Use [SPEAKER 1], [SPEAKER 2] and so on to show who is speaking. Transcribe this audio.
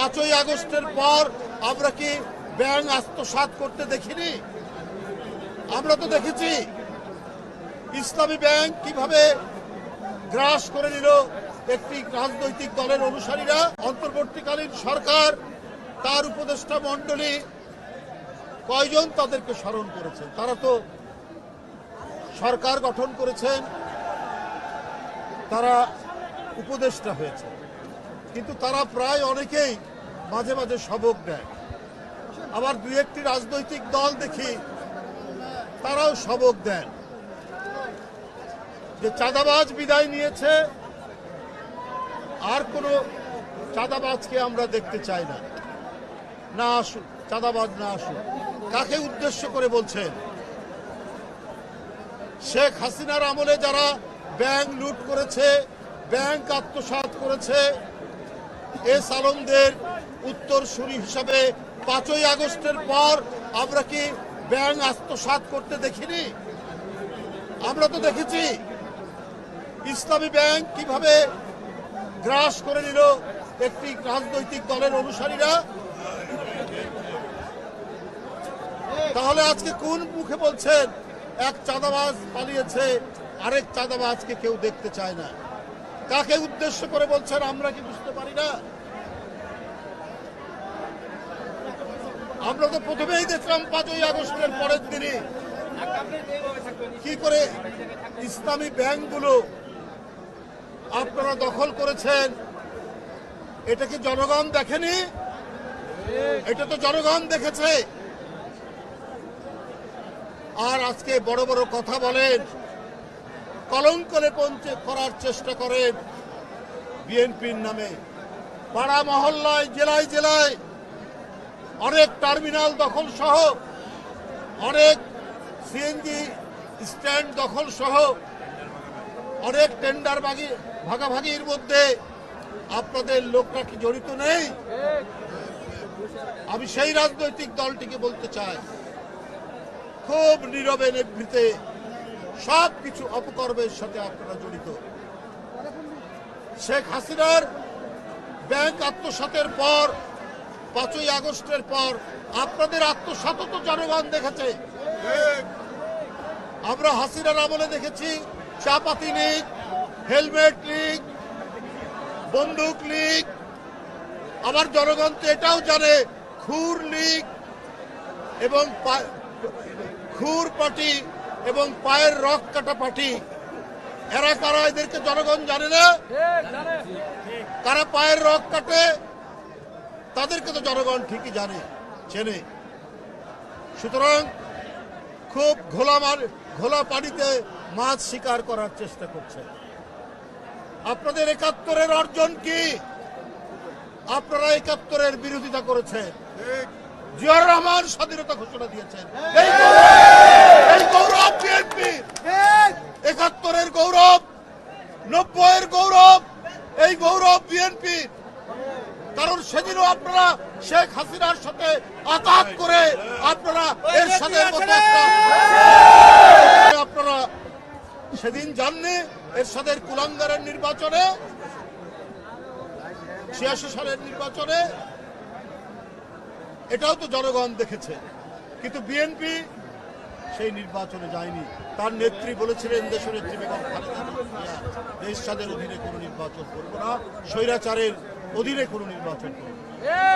[SPEAKER 1] 5ই আগস্টের পর আমরা কি ব্যাংক আত্মসাৎ করতে দেখিনি? আমরা তো দেখেছি ইসলামী ব্যাংক কিভাবে গ্রাস করে নিল একটি রাজনৈতিক দলের অনুসারীরা। অন্তর্বর্তীকালীন সরকার তার উপদেষ্টা মণ্ডলী কয়জন তাদেরকে স্মরণ করেছেন? তারা তো সরকার গঠন করেছেন, তারা উপদেষ্টা হয়েছে, কিন্তু তারা প্রায় অনেকেই মাঝে মাঝে সবক দেয়। আবার দুই একটি রাজনৈতিক দল দেখি তারাও সবক দেন যে চাঁদাবাজ বিদায় নিয়েছে, আর কোনো চাঁদাবাজকে আমরা দেখতে চাই না, না আসুক চাঁদাবাজ, না আসুক। কাকে উদ্দেশ্য করে বলছেন? শেখ হাসিনার আমলে যারা ব্যাংক লুট করেছে, ব্যাংক আত্মসাৎ করেছে, এস আলমদের উত্তরসূরি হিসাবে 5ই আগস্টের পর আমরা কি ব্যাংক আত্মসাৎ করতে দেখিনি? আমরা তো দেখেছি ইসলামী ব্যাংক কিভাবে গ্রাস করে নিল একটি রাজনৈতিক দলের অনুসারীরা। তাহলে আজকে কোন মুখে বলছেন এক চাঁদাবাজ পালিয়েছে, আরেক চাঁদাবাজকে কেউ দেখতে চায় না? কাকে উদ্দেশ্য করে বলছেন আমরা কি বুঝতে পারি না? আমরা তো প্রথমেই দেখলাম 5ই আগস্টের পরের দিনই কি করে ইসলামী ব্যাংকগুলো আপনারা দখল করেছেন। এটা কি জনগণ দেখেনি? এটা তো জনগণ দেখেছে। আর আজকে বড় বড় কথা বলেন, কলঙ্ক লেপন করার চেষ্টা করেন বিএনপির নামে। পাড়া মহল্লায়, জেলায় জেলায় অনেক টার্মিনাল দখল সহ, অনেক সিএনজি স্ট্যান্ড দখল সহ, অনেক টেন্ডার ভাগাভাগির মধ্যে আপনাদের লোকরা কি জড়িত নেই? আমি সেই রাজনৈতিক দলটিকে বলতে চাই, খুব নীরবে নিভৃতে সবকিছু অপকর্মের সাথে আপনারা জড়িত। শেখ হাসিনার ব্যাংক আত্মসাতের পর, 5ই আগস্টের পর আপনাদের আত্মসাৎ তো জনগণ দেখেছে। আমরা হাসিনার আমলে দেখেছি চাপাতি লীগ, হেলমেট লীগ, বন্দুক লীগ, আবার জনগণ তো এটাও জানে খুর লীগ এবং খুর পার্টি এবং পায়ের রক কাটা পার্টি। এরা কারা? এদেরকে জনগণ জানে না? কারা পায়ের রক কাটে তাদেরকে তো জনগণ ঠিকই জানে, চেনে। সুতরাং খুব ঘোলা পানিতে মাছ শিকার করার চেষ্টা করছে। আপনাদের 71-এর অর্জন কি? আপনারা 71-এর বিরোধিতা করেছেন। জিয়াউর রহমান স্বাধীনতা ঘোষণা দিয়েছেন। এই গৌরব বিএনপি, 71-এর গৌরব, 90-এর গৌরব, এই গৌরব বিএনপি। কারণ সেদিনও আপনারা শেখ হাসিনার সাথে আঘাত করে আপনারা এর সাথে আপনারা সেদিন জাননি এরশাদের কুলাঙ্গারের নির্বাচনে, 86 সালের নির্বাচনে। এটাও তো জনগণ দেখেছে, কিন্তু বিএনপি সেই নির্বাচনে যায়নি। তার নেত্রী বলেছিলেন, দেশের নেত্রী বেগম খালেদা জিয়া, এরশাদের অধীনে কোনো নির্বাচন করবো না, স্বৈরাচারের অধীনে কোনো নির্বাচন করবো না।